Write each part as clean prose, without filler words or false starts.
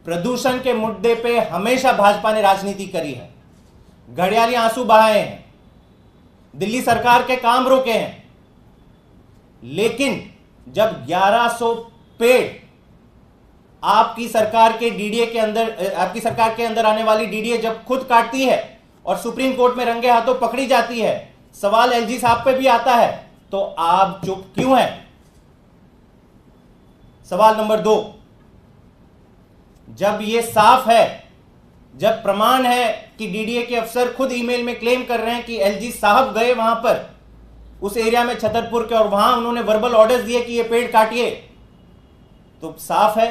प्रदूषण के मुद्दे पे हमेशा भाजपा ने राजनीति करी है, घड़ियाली आंसू बहाए हैं, दिल्ली सरकार के काम रोके हैं, लेकिन जब 1100 पेड़ आपकी सरकार के डीडीए के अंदर, आपकी सरकार के अंदर आने वाली डीडीए जब खुद काटती है और सुप्रीम कोर्ट में रंगे हाथों पकड़ी जाती है, सवाल एलजी साहब पे भी आता है, तो आप चुप क्यों हैं? सवाल नंबर 2, जब यह साफ है, जब प्रमाण है कि डीडीए के अफसर खुद ईमेल में क्लेम कर रहे हैं कि एलजी साहब गए वहां पर उस एरिया में छतरपुर के और वहां उन्होंने वर्बल ऑर्डर्स दिए कि ये पेड़ काटिए, तो साफ है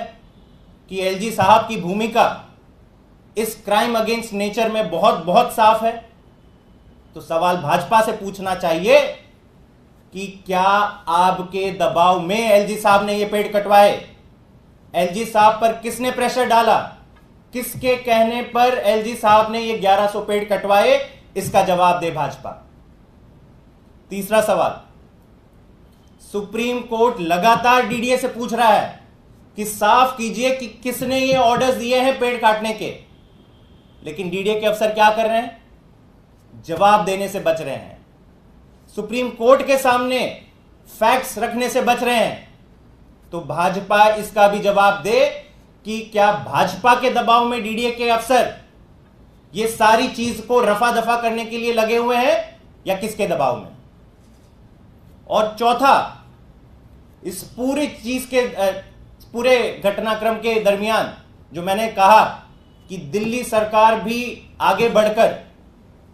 कि एलजी साहब की भूमिका इस क्राइम अगेंस्ट नेचर में बहुत बहुत साफ है। तो सवाल भाजपा से पूछना चाहिए कि क्या आपके दबाव में एलजी साहब ने ये पेड़ कटवाए? एलजी साहब पर किसने प्रेशर डाला? किसके कहने पर एलजी साहब ने ये 1100 पेड़ कटवाए? इसका जवाब दे भाजपा। तीसरा सवाल, सुप्रीम कोर्ट लगातार डीडीए से पूछ रहा है कि साफ कीजिए कि किसने ये ऑर्डर्स दिए हैं पेड़ काटने के, लेकिन डीडीए के अफसर क्या कर रहे हैं? जवाब देने से बच रहे हैं, सुप्रीम कोर्ट के सामने फैक्ट्स रखने से बच रहे हैं। तो भाजपा इसका भी जवाब दे कि क्या भाजपा के दबाव में डीडीए के अफसर ये सारी चीज को रफा दफा करने के लिए लगे हुए हैं या किसके दबाव में? और चौथा, इस पूरी चीज के पूरे घटनाक्रम के दरमियान जो मैंने कहा कि दिल्ली सरकार भी आगे बढ़कर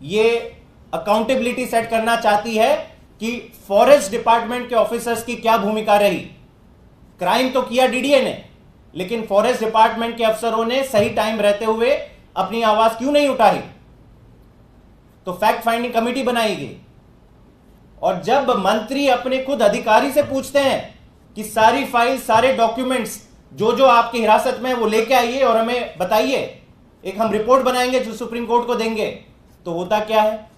ये अकाउंटेबिलिटी सेट करना चाहती है कि फॉरेस्ट डिपार्टमेंट के ऑफिसर्स की क्या भूमिका रही। क्राइम तो किया डीडीए ने, लेकिन फॉरेस्ट डिपार्टमेंट के अफसरों ने सही टाइम रहते हुए अपनी आवाज क्यों नहीं उठाई? तो फैक्ट फाइंडिंग कमेटी बनाई गई, और जब मंत्री अपने खुद अधिकारी से पूछते हैं कि सारी फाइल, सारे डॉक्यूमेंट्स जो आपकी हिरासत में वो लेके आइए और हमें बताइए, एक हम रिपोर्ट बनाएंगे जो सुप्रीम कोर्ट को देंगे, तो होता क्या है?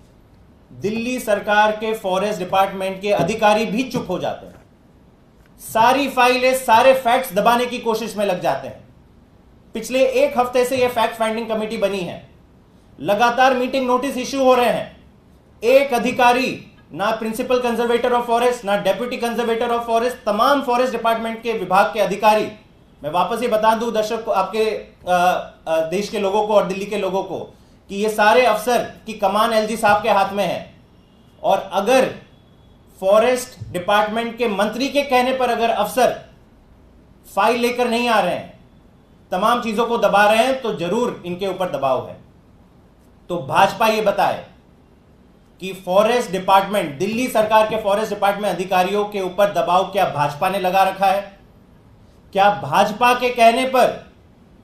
दिल्ली सरकार के फॉरेस्ट डिपार्टमेंट के अधिकारी भी चुप हो जाते हैं, सारी फाइलें, सारे फैक्ट्स दबाने की कोशिश में लग जाते हैं। पिछले 1 हफ्ते से यह फैक्ट फाइंडिंग कमेटी बनी है, लगातार मीटिंग नोटिस इश्यू हो रहे हैं। एक अधिकारी, ना प्रिंसिपल कंजर्वेटर ऑफ फॉरेस्ट, ना डेप्यूटी कंजर्वेटर ऑफ फॉरेस्ट, तमाम फॉरेस्ट डिपार्टमेंट के विभाग के अधिकारी, मैं वापस ये बता दूं दर्शक को, आपके देश के लोगों को और दिल्ली के लोगों को, कि ये सारे अफसर की कमान एलजी साहब के हाथ में है। और अगर फॉरेस्ट डिपार्टमेंट के मंत्री के कहने पर अगर अफसर फाइल लेकर नहीं आ रहे हैं, तमाम चीजों को दबा रहे हैं, तो जरूर इनके ऊपर दबाव है। तो भाजपा ये बताए कि फॉरेस्ट डिपार्टमेंट, दिल्ली सरकार के फॉरेस्ट डिपार्टमेंट अधिकारियों के ऊपर दबाव क्या भाजपा ने लगा रखा है? क्या भाजपा के कहने पर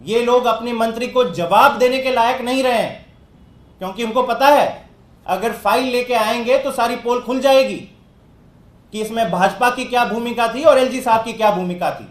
ये लोग अपने मंत्री को जवाब देने के लायक नहीं रहे हैं? क्योंकि उनको पता है अगर फाइल लेके आएंगे तो सारी पोल खुल जाएगी कि इसमें भाजपा की क्या भूमिका थी और एलजी साहब की क्या भूमिका थी।